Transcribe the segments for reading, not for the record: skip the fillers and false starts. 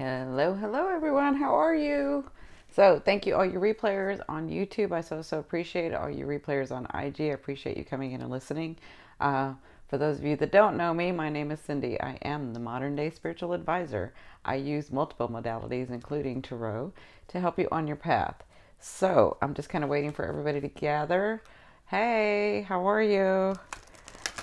Hello, hello everyone. How are you? So, thank you all you replayers on YouTube. I so appreciate it. All you replayers on IG. I appreciate you coming in and listening. For those of you that don't know me, my name is Cindy. I am the modern day spiritual advisor. I use multiple modalities, including tarot, to help you on your path. So, I'm just kind of waiting for everybody to gather. Hey, how are you?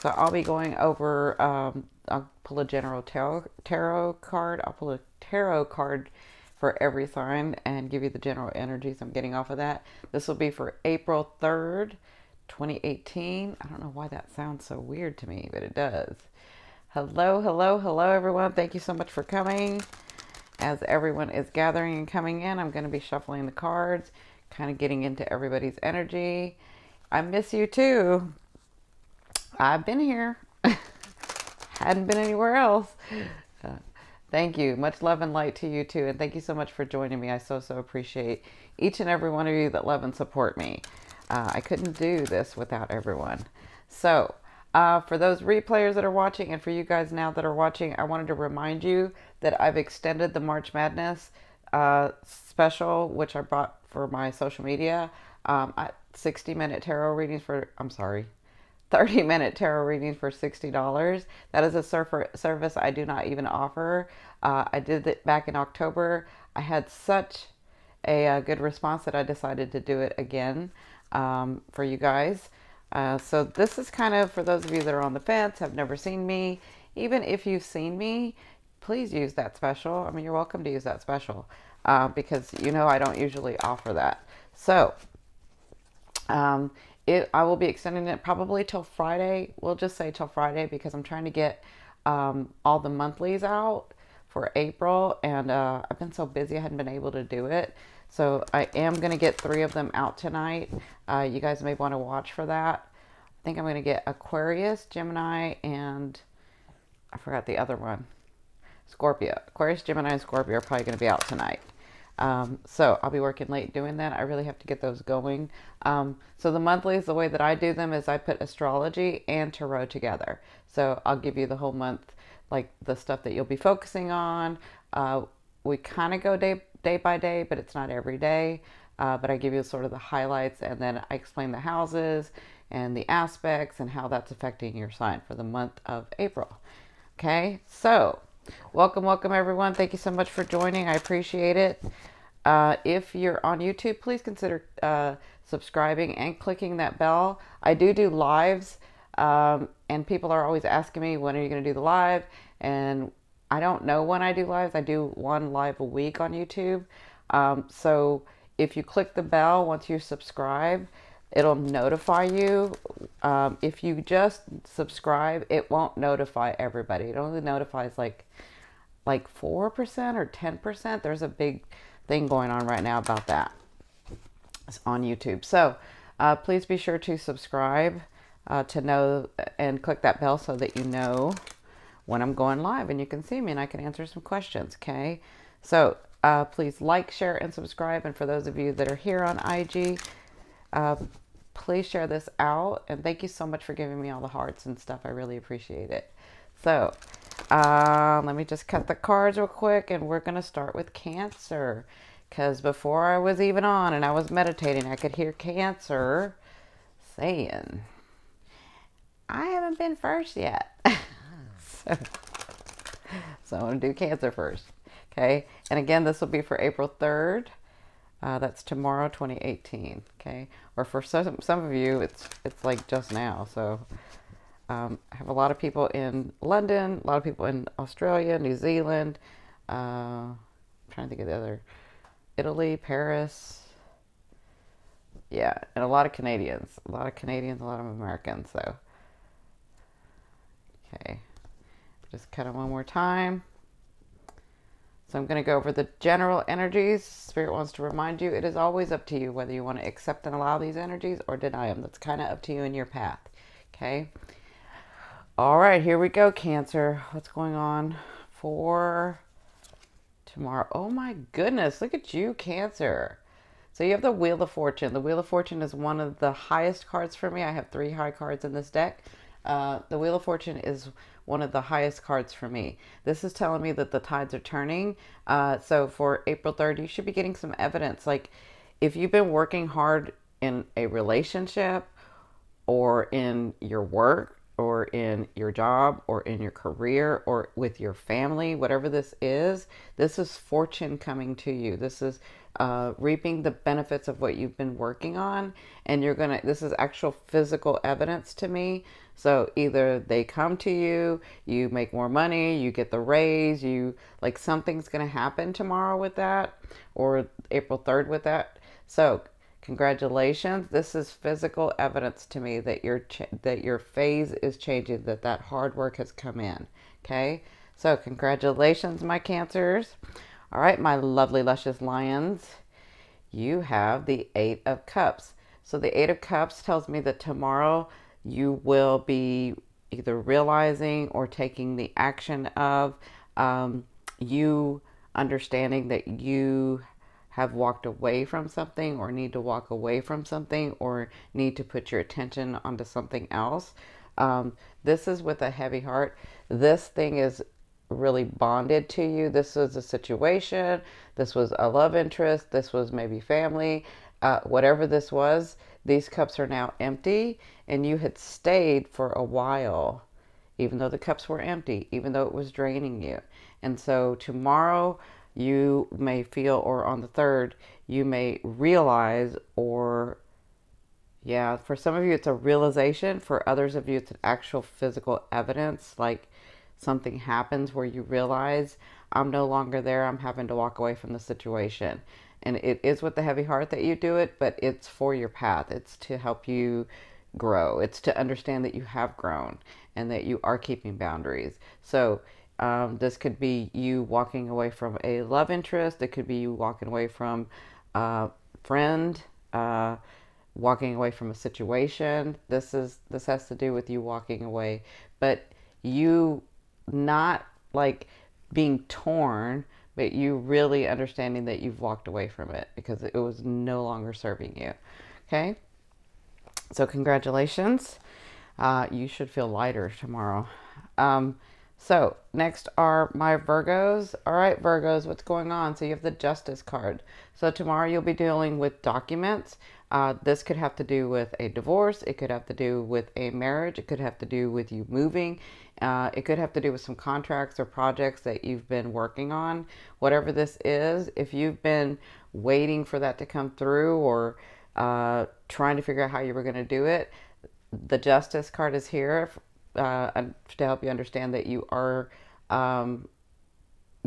So I'll be going over, I'll pull a general tarot card. I'll pull a tarot card for every sign and give you the general energies I'm getting off of that. This will be for April 3rd, 2018. I don't know why that sounds so weird to me, but it does. Hello, hello, hello, everyone. Thank you so much for coming. As everyone is gathering and coming in, I'm going to be shuffling the cards, kind of getting into everybody's energy. I miss you too. I've been here. Hadn't been anywhere else. Thank you. Much love and light to you too. And thank you so much for joining me. I so appreciate each and every one of you that love and support me. I couldn't do this without everyone. So for those replayers that are watching and for you guys now that are watching, I wanted to remind you that I've extended the March Madness special, which I brought for my social media. 60-minute tarot readings for, 30-minute tarot readings for $60. That is a service I do not even offer. I did it back in October. I had such a good response that I decided to do it again for you guys. So this is kind of for those of you that are on the fence, have never seen me. Even if you've seen me, please use that special. I mean, you're welcome to use that special because you know I don't usually offer that. So I will be extending it probably till Friday. We'll just say till Friday because I'm trying to get all the monthlies out for April. And I've been so busy I hadn't been able to do it. So I am going to get 3 of them out tonight. You guys may want to watch for that. I think I'm going to get Aquarius, Gemini, and I forgot the other one. Scorpio. Aquarius, Gemini, and Scorpio are probably going to be out tonight. So I'll be working late doing that. I really have to get those going. So the monthlies, the way that I do them is I put astrology and tarot together. So I'll give you the whole month, like the stuff that you'll be focusing on. We kind of go day by day, but it's not every day. But I give you sort of the highlights and then I explain the houses and the aspects and how that's affecting your sign for the month of April. Okay, so welcome everyone. Thank you so much for joining. I appreciate it. If you're on YouTube, please consider subscribing and clicking that bell. I do lives, and people are always asking me, when are you going to do the live? And I don't know when I do lives. I do 1 live a week on YouTube. So if you click the bell, once you subscribe, it'll notify you. If you just subscribe, it won't notify everybody. It only notifies like 4% or 10%. There's a big thing going on right now about that. It's on YouTube. So please be sure to subscribe to know and click that bell so that you know when I'm going live and you can see me and I can answer some questions. Okay. So please like, share, and subscribe. And for those of you that are here on IG, please share this out. And thank you so much for giving me all the hearts and stuff. I really appreciate it. So let me just cut the cards real quick and we're going to start with Cancer. Because before I was even on and I was meditating, I could hear Cancer saying, I haven't been first yet. So I'm going to do Cancer first. Okay. And again, this will be for April 3rd. That's tomorrow, 2018. Okay. Or for some of you, it's like just now. So I have a lot of people in London, a lot of people in Australia, New Zealand. I'm trying to think of the other. Italy, Paris. Yeah, and a lot of Canadians. A lot of Americans. So, okay. Just cut it one more time. So I'm going to go over the general energies. Spirit wants to remind you, it is always up to you whether you want to accept and allow these energies or deny them. That's kind of up to you and your path. Okay. All right, here we go, Cancer. What's going on for tomorrow? Oh my goodness, look at you, Cancer. So you have the Wheel of Fortune. The Wheel of Fortune is one of the highest cards for me. I have 3 high cards in this deck. The Wheel of Fortune is one of the highest cards for me. This is telling me that the tides are turning. So for April 3rd, you should be getting some evidence. Like if you've been working hard in a relationship or in your work or in your job or in your career or with your family, whatever this is fortune coming to you. This is reaping the benefits of what you've been working on. And this is actual physical evidence to me. So either they come to you, you make more money, you get the raise, like something's going to happen tomorrow with that, or April 3rd with that. So congratulations. This is physical evidence to me that your phase is changing, that hard work has come in. Okay? So congratulations, my Cancers. All right, my lovely, luscious lions. You have the 8 of Cups. So the 8 of Cups tells me that tomorrow you will be either realizing or taking the action of you understanding that you have walked away from something or need to walk away from something or need to put your attention onto something else. This is with a heavy heart. This thing is really bonded to you. This was a situation. This was a love interest. This was maybe family. Whatever this was, these cups are now empty, and you had stayed for a while, even though the cups were empty, even though it was draining you. And so tomorrow you may feel, or on the 3rd, you may realize, or yeah, for some of you it's a realization. For others of you it's an actual physical evidence, like something happens where you realize, I'm no longer there, I'm having to walk away from the situation. And it is with the heavy heart that you do it, but it's for your path. It's to help you grow. It's to understand that you have grown and that you are keeping boundaries. So this could be you walking away from a love interest. It could be you walking away from a friend, walking away from a situation. This has to do with you walking away, but you not like being torn, but you really understanding that you've walked away from it because it was no longer serving you. Okay? So congratulations. You should feel lighter tomorrow. So next are my Virgos. All right, Virgos, what's going on? So you have the Justice card. So tomorrow you'll be dealing with documents. This could have to do with a divorce. It could have to do with a marriage. It could have to do with you moving. It could have to do with some contracts or projects that you've been working on. Whatever this is, if you've been waiting for that to come through or trying to figure out how you were going to do it, the Justice card is here to help you understand that you are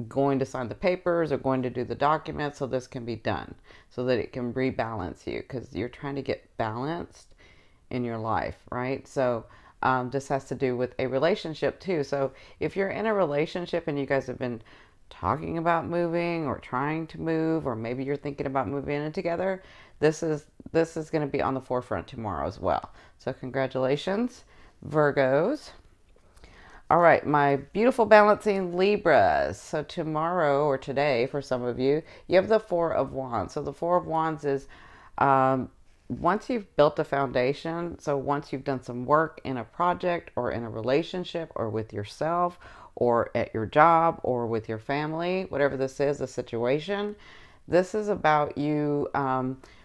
going to sign the papers or going to do the documents so this can be done, so that it can rebalance you, because you're trying to get balanced in your life, right? So this has to do with a relationship too. So if you're in a relationship and you guys have been talking about moving or trying to move, or maybe you're thinking about moving in together, this is going to be on the forefront tomorrow as well. So congratulations, Virgos. All right, my beautiful balancing Libras. So tomorrow, or today for some of you, you have the 4 of Wands. So the 4 of Wands is once you've built a foundation, so once you've done some work in a project or in a relationship or with yourself or at your job or with your family, whatever this is, a situation, this is about you,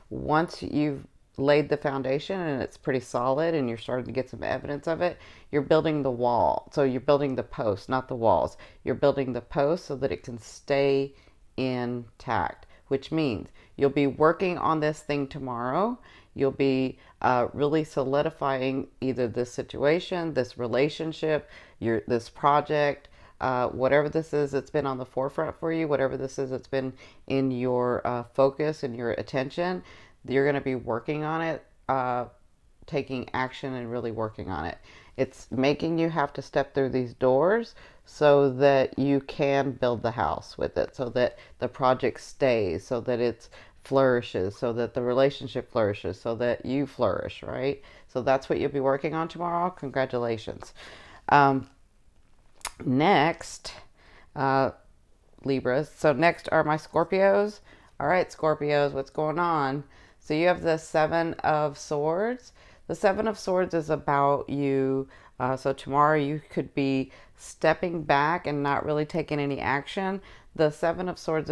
once you've laid the foundation and it's pretty solid and you're starting to get some evidence of it, you're building the wall. So you're building the posts, not the walls. You're building the posts so that it can stay intact, which means you'll be working on this thing tomorrow. You'll be really solidifying either this situation, this relationship, this project, whatever this is that's been on the forefront for you, whatever this is that's been in your focus and your attention. You're going to be working on it, taking action and really working on it. It's making you have to step through these doors so that you can build the house with it, so that the project stays, so that it flourishes, so that the relationship flourishes, so that you flourish, right? So that's what you'll be working on tomorrow. Congratulations. Next, Libras. So next are my Scorpios. All right, Scorpios, what's going on? So you have the 7 of Swords. The Seven of Swords is about you. So tomorrow you could be stepping back and not really taking any action. The Seven of Swords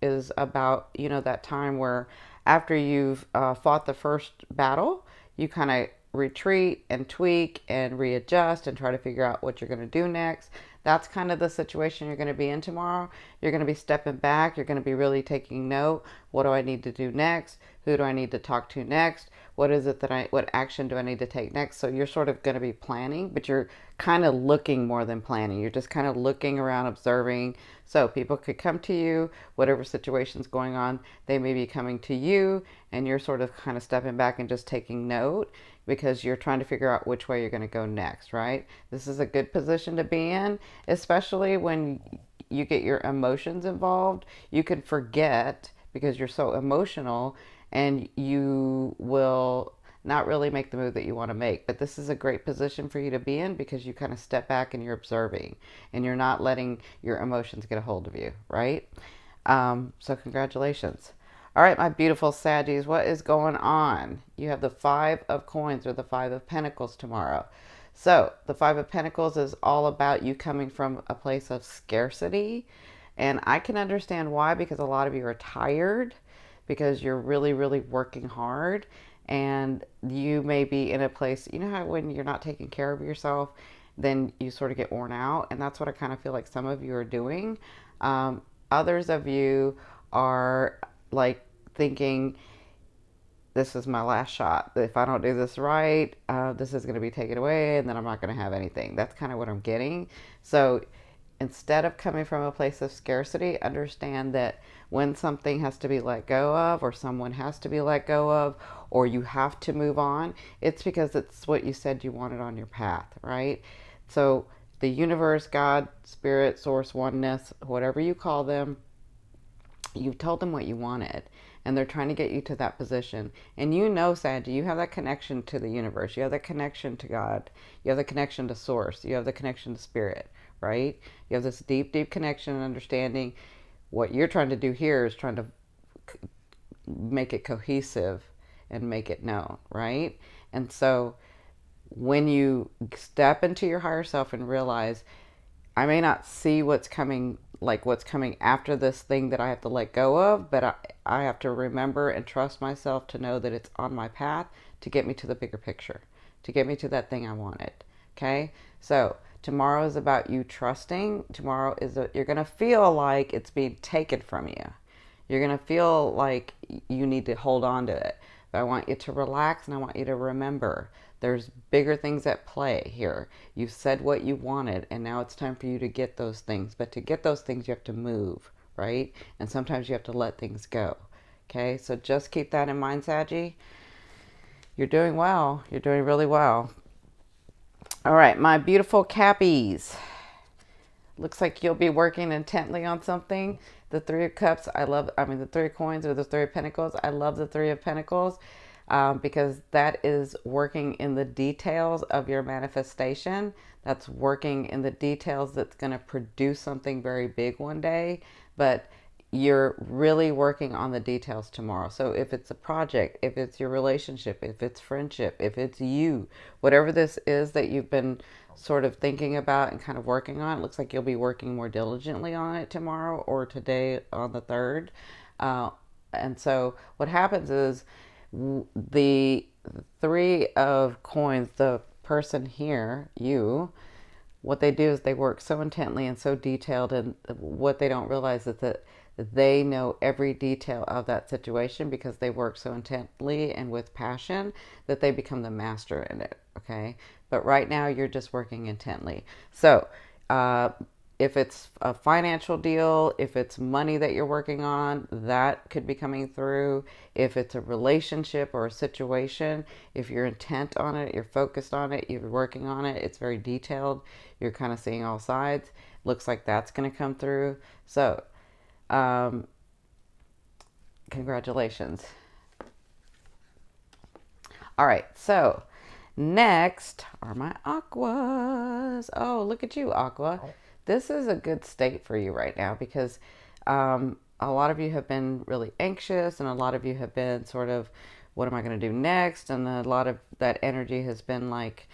is about, you know, that time where after you've fought the first battle, you kind of retreat and tweak and readjust and try to figure out what you're going to do next. That's kind of the situation you're going to be in tomorrow. You're going to be stepping back. You're going to be really taking note. What do I need to do next? Who do I need to talk to next? What is it that what action do I need to take next? So you're sort of going to be planning, but you're kind of looking more than planning. You're just kind of looking around, observing. So people could come to you, whatever situation's going on, they may be coming to you, and you're sort of kind of stepping back and just taking note because you're trying to figure out which way you're going to go next, right? This is a good position to be in, especially when you get your emotions involved. You can forget because you're so emotional, and you will not really make the move that you want to make. But this is a great position for you to be in because you kind of step back and you're observing and you're not letting your emotions get a hold of you, right? So congratulations. All right, my beautiful Saggies, what is going on? You have the Five of Coins or the Five of Pentacles tomorrow. So the Five of Pentacles is all about you coming from a place of scarcity. And I can understand why, because a lot of you are tired because you're really, really working hard, and you may be in a place, you know how when you're not taking care of yourself, then you sort of get worn out, and that's what I kind of feel like some of you are doing. Others of you are like thinking, this is my last shot. If I don't do this right, this is going to be taken away, and then I'm not going to have anything. That's kind of what I'm getting. So instead of coming from a place of scarcity, understand that when something has to be let go of, or someone has to be let go of, or you have to move on, it's because it's what you said you wanted on your path, right? So the universe, God, spirit, source, oneness, whatever you call them, you've told them what you wanted, and they're trying to get you to that position. And you know, Sag, you have that connection to the universe. You have that connection to God. You have the connection to source. You have the connection to spirit, right? You have this deep, deep connection and understanding. What you're trying to do here is trying to make it cohesive and make it known, right? And so when you step into your higher self and realize, I may not see what's coming, like what's coming after this thing that I have to let go of, but I have to remember and trust myself to know that it's on my path to get me to the bigger picture, to get me to that thing I wanted. Okay? So tomorrow is about you trusting. Tomorrow is you're going to feel like it's being taken from you. You're going to feel like you need to hold on to it. But I want you to relax, and I want you to remember there's bigger things at play here. You've said what you wanted, and now it's time for you to get those things. But to get those things, you have to move, right? And sometimes you have to let things go. Okay? So just keep that in mind, Saggy. You're doing well. You're doing really well. All right, my beautiful Cappies. Looks like you'll be working intently on something. The Three of Cups, the Three of Coins or the Three of Pentacles. I love the Three of Pentacles because that is working in the details of your manifestation. That's working in the details that's going to produce something very big one day. But you're really working on the details tomorrow. So if it's a project, if it's your relationship, if it's friendship, if it's you, whatever this is that you've been sort of thinking about and kind of working on, it looks like you'll be working more diligently on it tomorrow or today on the 3rd. And so what happens is the Three of Coins, the person here, you, what they do is they work so intently and so detailed, and what they don't realize is that they know every detail of that situation because they work so intently and with passion that they become the master in it, okay? But right now you're just working intently. So if it's a financial deal, if it's money that you're working on, that could be coming through. If it's a relationship or a situation, if you're intent on it, you're focused on it, you're working on it, it's very detailed, you're kind of seeing all sides, looks like that's going to come through. So congratulations. All right, so next are my Aquas. Oh, look at you, Aqua. This is a good state for you right now because a lot of you have been really anxious, and a lot of you have been sort of what am I going to do next? And a lot of that energy has been like,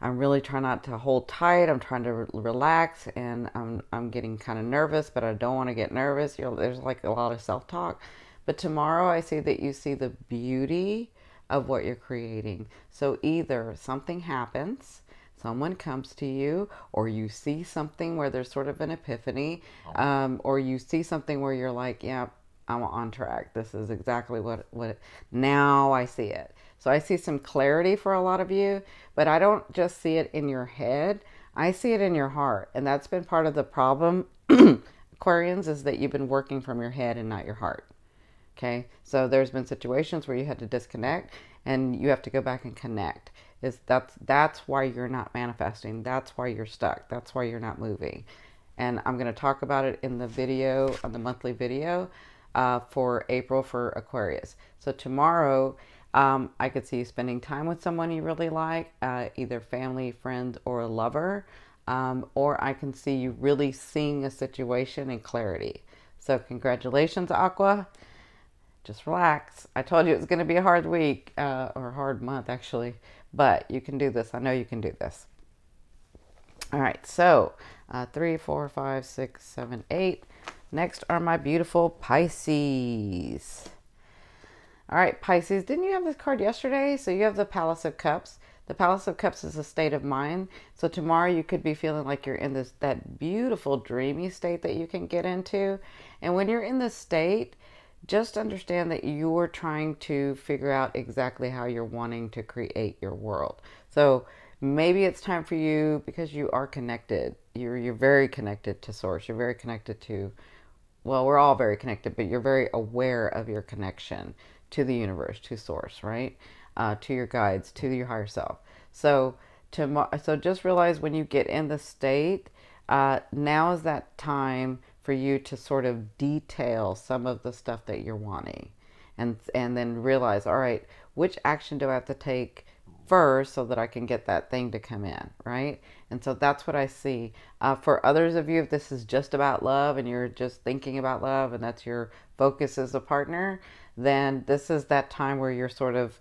I'm really trying not to hold tight. I'm trying to relax, and I'm getting kind of nervous, but I don't want to get nervous. There's like a lot of self-talk. But tomorrow I see that you see the beauty of what you're creating. So either something happens, someone comes to you, or you see something where there's sort of an epiphany, or you see something where you're like, yeah, I'm on track. This is exactly what now I see it. So I see some clarity for a lot of you, but I don't just see it in your head. I see it in your heart. And that's been part of the problem, Aquarians, is that you've been working from your head and not your heart. Okay, so there's been situations where you had to disconnect, and you have to go back and connect. That's why you're not manifesting. That's why you're stuck. That's why you're not moving. And I'm going to talk about it in the video, on the monthly video for April for Aquarius. So tomorrow, I could see you spending time with someone you really like, either family, friend, or a lover. Or I can see you really seeing a situation in clarity. So congratulations, Aqua. Just relax. I told you it was going to be a hard week, or a hard month, actually. But you can do this. I know you can do this. All right, so 3, 4, 5, 6, 7, 8. Next are my beautiful Pisces. All right, Pisces, didn't you have this card yesterday? So you have the Palace of Cups. The Palace of Cups is a state of mind. So tomorrow you could be feeling like you're in that beautiful dreamy state that you can get into. And when you're in this state, just understand that you're trying to figure out exactly how you're wanting to create your world. So maybe it's time for you, because you are connected. You're very connected to Source. You're very connected to, well, we're all very connected, but you're very aware of your connection to the universe, to Source, right? To your guides, to your higher self. So just realize when you get in the state, now is that time for you to sort of detail some of the stuff that you're wanting, and then realize, all right, which action do I have to take first so that I can get that thing to come in, right? And so that's what I see. For others of you, if this is just about love and you're just thinking about love and that's your focus as a partner, then this is that time where you're sort of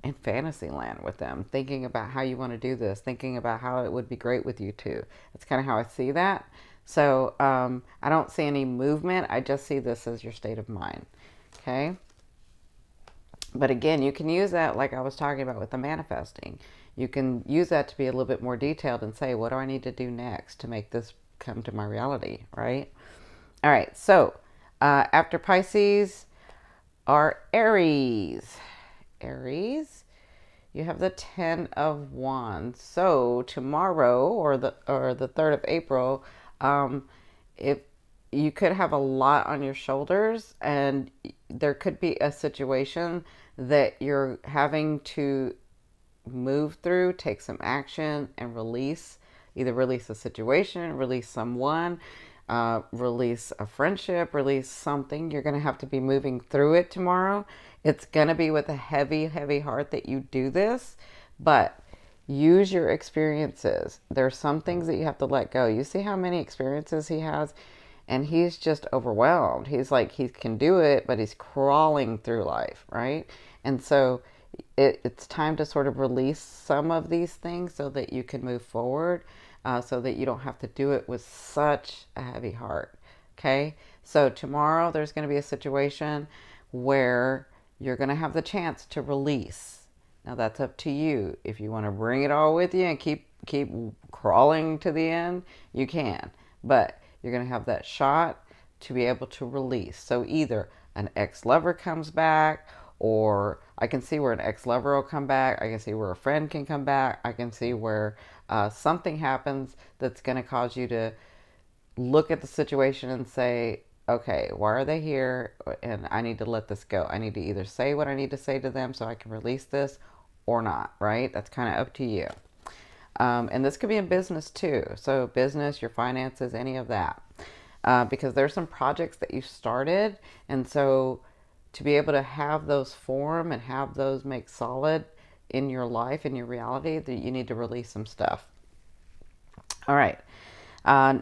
in fantasy land with them, thinking about how you want to do this, thinking about how it would be great with you too. That's kind of how I see that. So I don't see any movement. I just see this as your state of mind. Okay. But again, you can use that, like I was talking about with the manifesting. You can use that to be a little bit more detailed and say, what do I need to do next to make this come to my reality, right? All right. So after Pisces are Aries. Aries, you have the 10 of Wands. So tomorrow, or the 3rd of April, if you could have a lot on your shoulders, and there could be a situation that you're having to move through, take some action, and release. Either release a situation, release someone, release a friendship, release something. You're going to have to be moving through it tomorrow. It's going to be with a heavy, heavy heart that you do this, but use your experiences. There are some things that you have to let go. You see how many experiences he has, and he's just overwhelmed. He's like, he can do it, but he's crawling through life, right? And so it's time to sort of release some of these things so that you can move forward, so that you don't have to do it with such a heavy heart. Okay? So tomorrow there's going to be a situation where you're going to have the chance to release. Now that's up to you. If you want to bring it all with you and keep crawling to the end, you can. But you're going to have that shot to be able to release. So either an ex-lover comes back, or I can see where an ex-lover will come back. I can see where a friend can come back. I can see where something happens that's going to cause you to look at the situation and say, okay, why are they here? And I need to let this go. I need to either say what I need to say to them so I can release this, or not, right? That's kind of up to you. And this could be in business too. So business, your finances, any of that. Because there's some projects that you started. And so to be able to have those form and have those make solid in your life, in your reality, that you need to release some stuff. All right.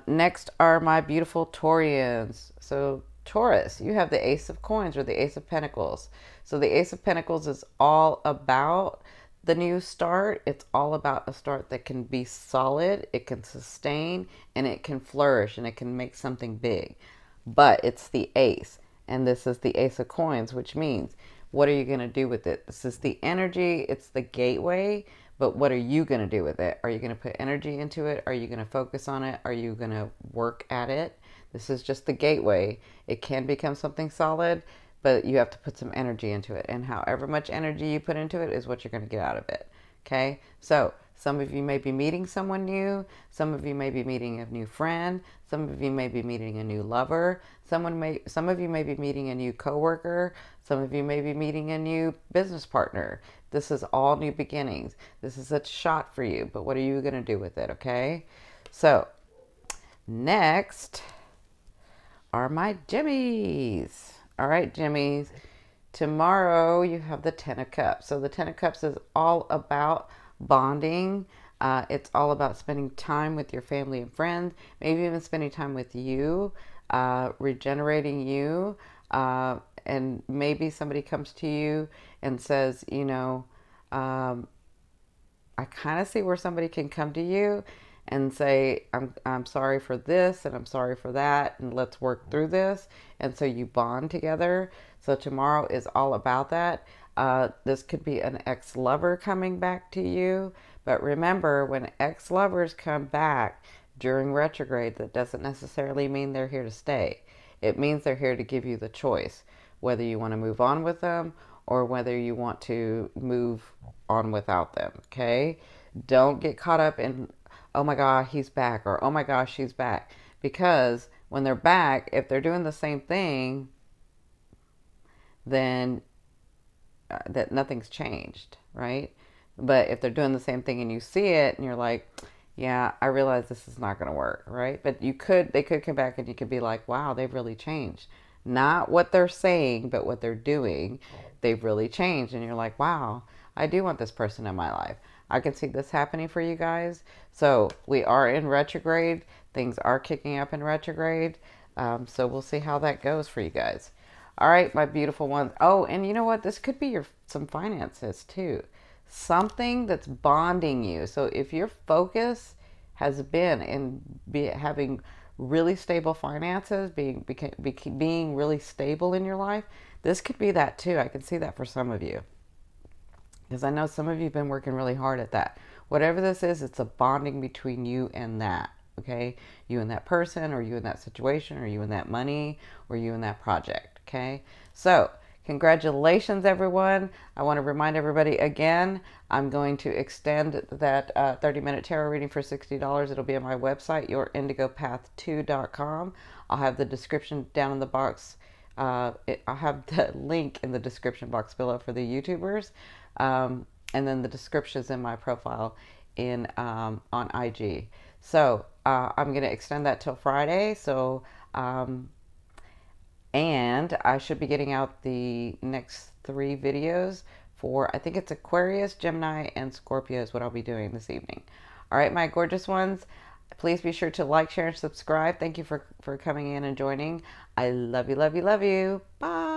Next are my beautiful Taurians. So Taurus, you have the Ace of Coins or the Ace of Pentacles. So the Ace of Pentacles is all about the new start. It's all about a start that can be solid, it can sustain, and it can flourish, and it can make something big. But it's the Ace, and this is the Ace of Coins, which means what are you going to do with it? This is the energy, it's the gateway, but what are you going to do with it? Are you going to put energy into it? Are you going to focus on it? Are you going to work at it? This is just the gateway. It can become something solid, but you have to put some energy into it. And however much energy you put into it is what you're going to get out of it. Okay? So some of you may be meeting someone new. Some of you may be meeting a new friend. Some of you may be meeting a new lover. Some of you may be meeting a new coworker. Some of you may be meeting a new business partner. This is all new beginnings. This is a shot for you, but what are you going to do with it? Okay? So next are my Gemmies. All right, Gemmies. Tomorrow you have the Ten of Cups. So the Ten of Cups is all about bonding. It's all about spending time with your family and friends, maybe even spending time with you, regenerating you. And maybe somebody comes to you and says, you know, I kind of see where somebody can come to you and say, I'm sorry for this and I'm sorry for that, and let's work through this. And so you bond together. So tomorrow is all about that. This could be an ex-lover coming back to you. But remember, when ex-lovers come back during retrograde, that doesn't necessarily mean they're here to stay. It means they're here to give you the choice, whether you want to move on with them or whether you want to move on without them, okay? Don't get caught up in, oh my God, he's back, or oh my gosh, she's back. Because when they're back, if they're doing the same thing, then that nothing's changed, right? But if they're doing the same thing and you see it and you're like, yeah, I realize this is not going to work, right? But they could come back and you could be like, wow, they've really changed. Not what they're saying, but what they're doing. They've really changed. And you're like, wow, I do want this person in my life. I can see this happening for you guys. So we are in retrograde. Things are kicking up in retrograde. So we'll see how that goes for you guys. All right, my beautiful ones. Oh, and you know what? This could be some finances too. Something that's bonding you. So if your focus has been in having really stable finances, being really stable in your life, this could be that too. I can see that for some of you. Because I know some of you have been working really hard at that. Whatever this is, it's a bonding between you and that. Okay? You and that person, or you and that situation, or you and that money, or you and that project. Okay? So, congratulations, everyone. I want to remind everybody again, I'm going to extend that 30-minute tarot reading for $60. It'll be on my website, yourindigopath2.com. I'll have the description down in the box. I'll have the link in the description box below for the YouTubers. And then the descriptions in my profile on IG. So I'm going to extend that till Friday. So and I should be getting out the next 3 videos for, I think it's Aquarius, Gemini, and Scorpio is what I'll be doing this evening. All right, my gorgeous ones, please be sure to like, share, and subscribe. Thank you for coming in and joining. I love you, love you, love you. Bye.